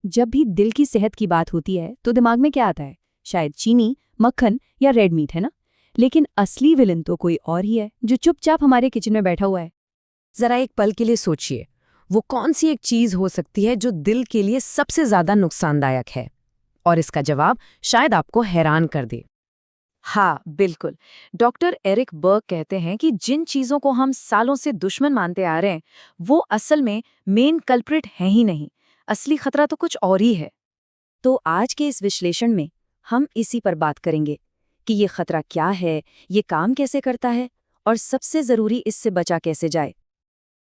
जब भी दिल की सेहत की बात होती है तो दिमाग में क्या आता है? शायद चीनी, मक्खन या रेड मीट, है ना? लेकिन असली विलन तो कोई और ही है जो चुपचाप हमारे किचन में बैठा हुआ है। जरा एक पल के लिए सोचिए, वो कौन सी एक चीज हो सकती है जो दिल के लिए सबसे ज्यादा नुकसानदायक है? और इसका जवाब शायद आपको हैरान कर दे। हाँ, बिल्कुल। डॉक्टर एरिक बर्ग कहते हैं कि जिन चीज़ों को हम सालों से दुश्मन मानते आ रहे हैं, वो असल में मेन कल्प्रिट हैं ही नहीं। असली खतरा तो कुछ और ही है। तो आज के इस विश्लेषण में हम इसी पर बात करेंगे कि ये खतरा क्या है, ये काम कैसे करता है और सबसे ज़रूरी इससे बचा कैसे जाए।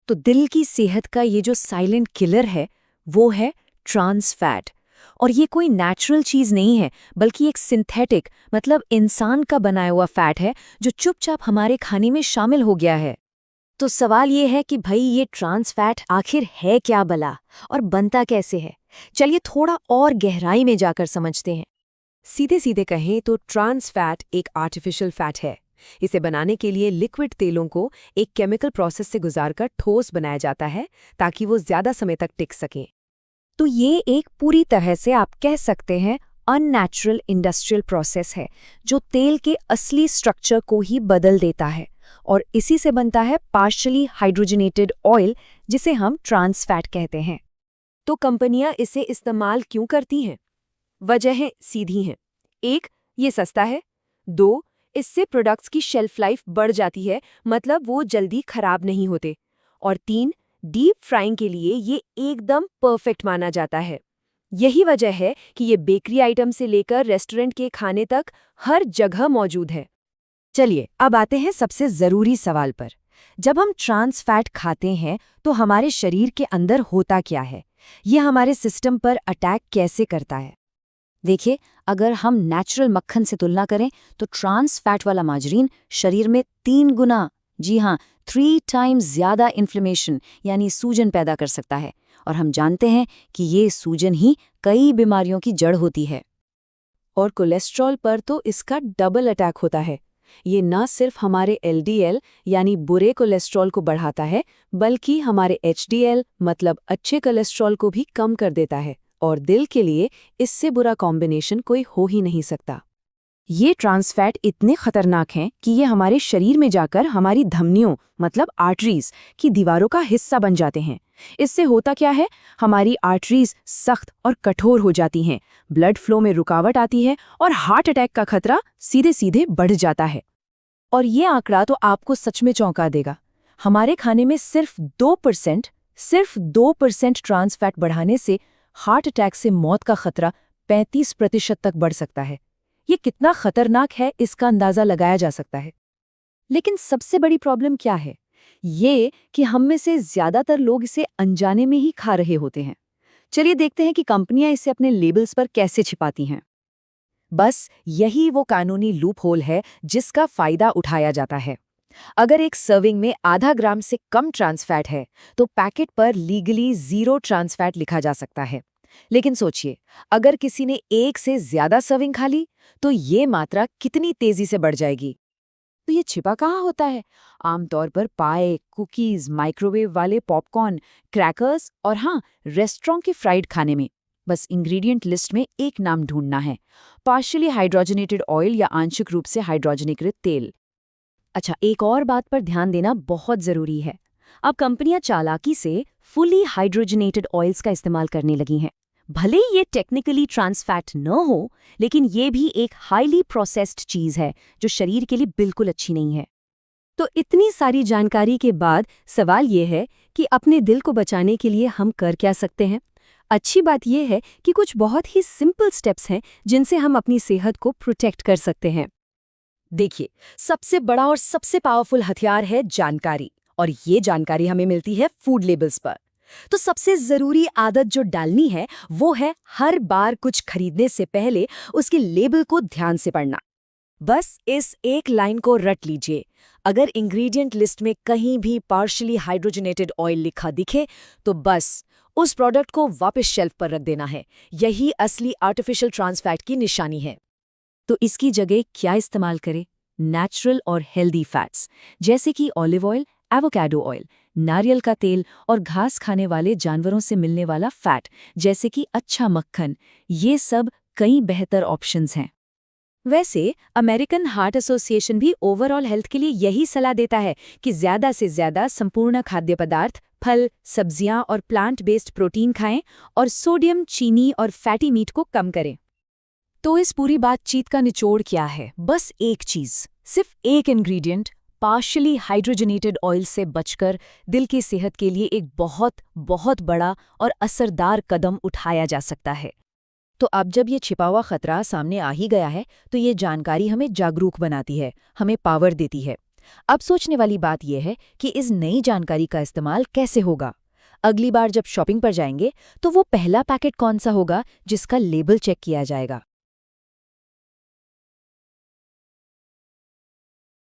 तो दिल की सेहत का ये जो साइलेंट किलर है, वो है ट्रांस फैट। और ये कोई नेचुरल चीज नहीं है, बल्कि एक सिंथेटिक, मतलब इंसान का बनाया हुआ फैट है जो चुपचाप हमारे खाने में शामिल हो गया है। तो सवाल ये है कि भाई ये ट्रांस फैट आखिर है क्या भला, और बनता कैसे है? चलिए थोड़ा और गहराई में जाकर समझते हैं। सीधे सीधे कहें तो ट्रांस फैट एक आर्टिफिशियल फैट है। इसे बनाने के लिए लिक्विड तेलों को एक केमिकल प्रोसेस से गुजारकर ठोस बनाया जाता है ताकि वो ज्यादा समय तक टिक सकें। तो ये एक पूरी तरह से आप कह सकते हैं अननेचुरल इंडस्ट्रियल प्रोसेस है जो तेल के असली स्ट्रक्चर को ही बदल देता है, और इसी से बनता है पार्शियली हाइड्रोजनेटेड ऑयल, जिसे हम ट्रांस फैट कहते हैं। तो कंपनियां इसे इस्तेमाल क्यों करती हैं? वजहें सीधी हैं। 1, ये सस्ता है। 2, इससे प्रोडक्ट्स की शेल्फ लाइफ बढ़ जाती है, मतलब वो जल्दी खराब नहीं होते। और 3, डीप फ्राइंग के लिए ये एकदम परफेक्ट माना जाता है। यही वजह है कि ये बेकरी आइटम से लेकर रेस्टोरेंट के खाने तक हर जगह मौजूद है। चलिए अब आते हैं सबसे ज़रूरी सवाल पर। जब हम ट्रांस फैट खाते हैं तो हमारे शरीर के अंदर होता क्या है? ये हमारे सिस्टम पर अटैक कैसे करता है? देखिए, अगर हम नेचुरल मक्खन से तुलना करें तो ट्रांस फैट वाला मार्जरीन शरीर में 3 गुना, जी हाँ, 3 टाइम्स ज़्यादा इन्फ्लेमेशन यानी सूजन पैदा कर सकता है। और हम जानते हैं कि ये सूजन ही कई बीमारियों की जड़ होती है। और कोलेस्ट्रॉल पर तो इसका डबल अटैक होता है। ये न सिर्फ हमारे एलडीएल यानी बुरे कोलेस्ट्रॉल को बढ़ाता है, बल्कि हमारे एचडीएल मतलब अच्छे कोलेस्ट्रॉल को भी कम कर देता है। और दिल के लिए इससे बुरा कॉम्बिनेशन कोई हो ही नहीं सकता। ये ट्रांस फैट इतने खतरनाक हैं कि ये हमारे शरीर में जाकर हमारी धमनियों, मतलब आर्टरीज की दीवारों का हिस्सा बन जाते हैं। इससे होता क्या है? हमारी आर्टरीज सख्त और कठोर हो जाती हैं, ब्लड फ्लो में रुकावट आती है और हार्ट अटैक का खतरा सीधे सीधे बढ़ जाता है। और ये आंकड़ा तो आपको सच में चौंका देगा। हमारे खाने में सिर्फ 2% ट्रांस फैट बढ़ाने से हार्ट अटैक से मौत का खतरा 35% तक बढ़ सकता है। ये कितना खतरनाक है, इसका अंदाजा लगाया जा सकता है। लेकिन सबसे बड़ी प्रॉब्लम क्या है? ये कि हम में से ज्यादातर लोग इसे अनजाने में ही खा रहे होते हैं। चलिए देखते हैं कि कंपनियां इसे अपने लेबल्स पर कैसे छिपाती हैं। बस यही वो कानूनी लूप होल है जिसका फायदा उठाया जाता है। अगर एक सर्विंग में आधा ग्राम से कम ट्रांस फैट है तो पैकेट पर लीगली 0 ट्रांस फैट लिखा जा सकता है। लेकिन सोचिए, अगर किसी ने 1 से ज्यादा सर्विंग खा ली तो ये मात्रा कितनी तेजी से बढ़ जाएगी। तो ये छिपा कहाँ होता है? आमतौर पर पाए, कुकीज, माइक्रोवेव वाले पॉपकॉर्न, क्रैकर्स और हाँ, रेस्टोरेंट के फ्राइड खाने में। बस इंग्रेडिएंट लिस्ट में एक नाम ढूंढना है, पार्शियली हाइड्रोजनेटेड ऑयल या आंशिक रूप से हाइड्रोजनीकृत तेल। अच्छा, एक और बात पर ध्यान देना बहुत जरूरी है। अब कंपनियां चालाकी से फुली हाइड्रोजनेटेड ऑयल्स का इस्तेमाल करने लगी हैं। भले ही ये टेक्निकली ट्रांस फैट न हो, लेकिन ये भी एक हाईली प्रोसेस्ड चीज है जो शरीर के लिए बिल्कुल अच्छी नहीं है। तो इतनी सारी जानकारी के बाद सवाल ये है कि अपने दिल को बचाने के लिए हम कर क्या सकते हैं? अच्छी बात यह है कि कुछ बहुत ही सिंपल स्टेप्स हैं जिनसे हम अपनी सेहत को प्रोटेक्ट कर सकते हैं। देखिए, सबसे बड़ा और सबसे पावरफुल हथियार है जानकारी, और ये जानकारी हमें मिलती है फूड लेबल्स पर। तो सबसे जरूरी आदत जो डालनी है वो है हर बार कुछ खरीदने से पहले उसके लेबल को ध्यान से पढ़ना। बस इस एक लाइन को रट लीजिए, अगर इंग्रेडिएंट लिस्ट में कहीं भी पार्शियली हाइड्रोजनेटेड ऑयल लिखा दिखे तो बस उस प्रोडक्ट को वापस शेल्फ पर रख देना है। यही असली आर्टिफिशियल ट्रांस फैट की निशानी है। तो इसकी जगह क्या इस्तेमाल करें? नेचुरल और हेल्दी फैट्स, जैसे कि ऑलिव ऑयल, एवोकाडो ऑयल, नारियल का तेल और घास खाने वाले जानवरों से मिलने वाला फैट, जैसे कि अच्छा मक्खन, ये सब कई बेहतर ऑप्शंस हैं। वैसे अमेरिकन हार्ट एसोसिएशन भी ओवरऑल हेल्थ के लिए यही सलाह देता है कि ज़्यादा से ज़्यादा संपूर्ण खाद्य पदार्थ, फल, सब्जियां और प्लांट बेस्ड प्रोटीन खाएं और सोडियम, चीनी और फैटी मीट को कम करें। तो इस पूरी बातचीत का निचोड़ क्या है? बस एक चीज़, सिर्फ एक इंग्रेडिएंट, पार्शियली हाइड्रोजनेटेड ऑयल से बचकर दिल की सेहत के लिए एक बहुत बहुत बड़ा और असरदार कदम उठाया जा सकता है। तो अब जब ये छिपा हुआ खतरा सामने आ ही गया है, तो ये जानकारी हमें जागरूक बनाती है, हमें पावर देती है। अब सोचने वाली बात यह है कि इस नई जानकारी का इस्तेमाल कैसे होगा। अगली बार जब शॉपिंग पर जाएंगे, तो वो पहला पैकेट कौन सा होगा जिसका लेबल चेक किया जाएगा।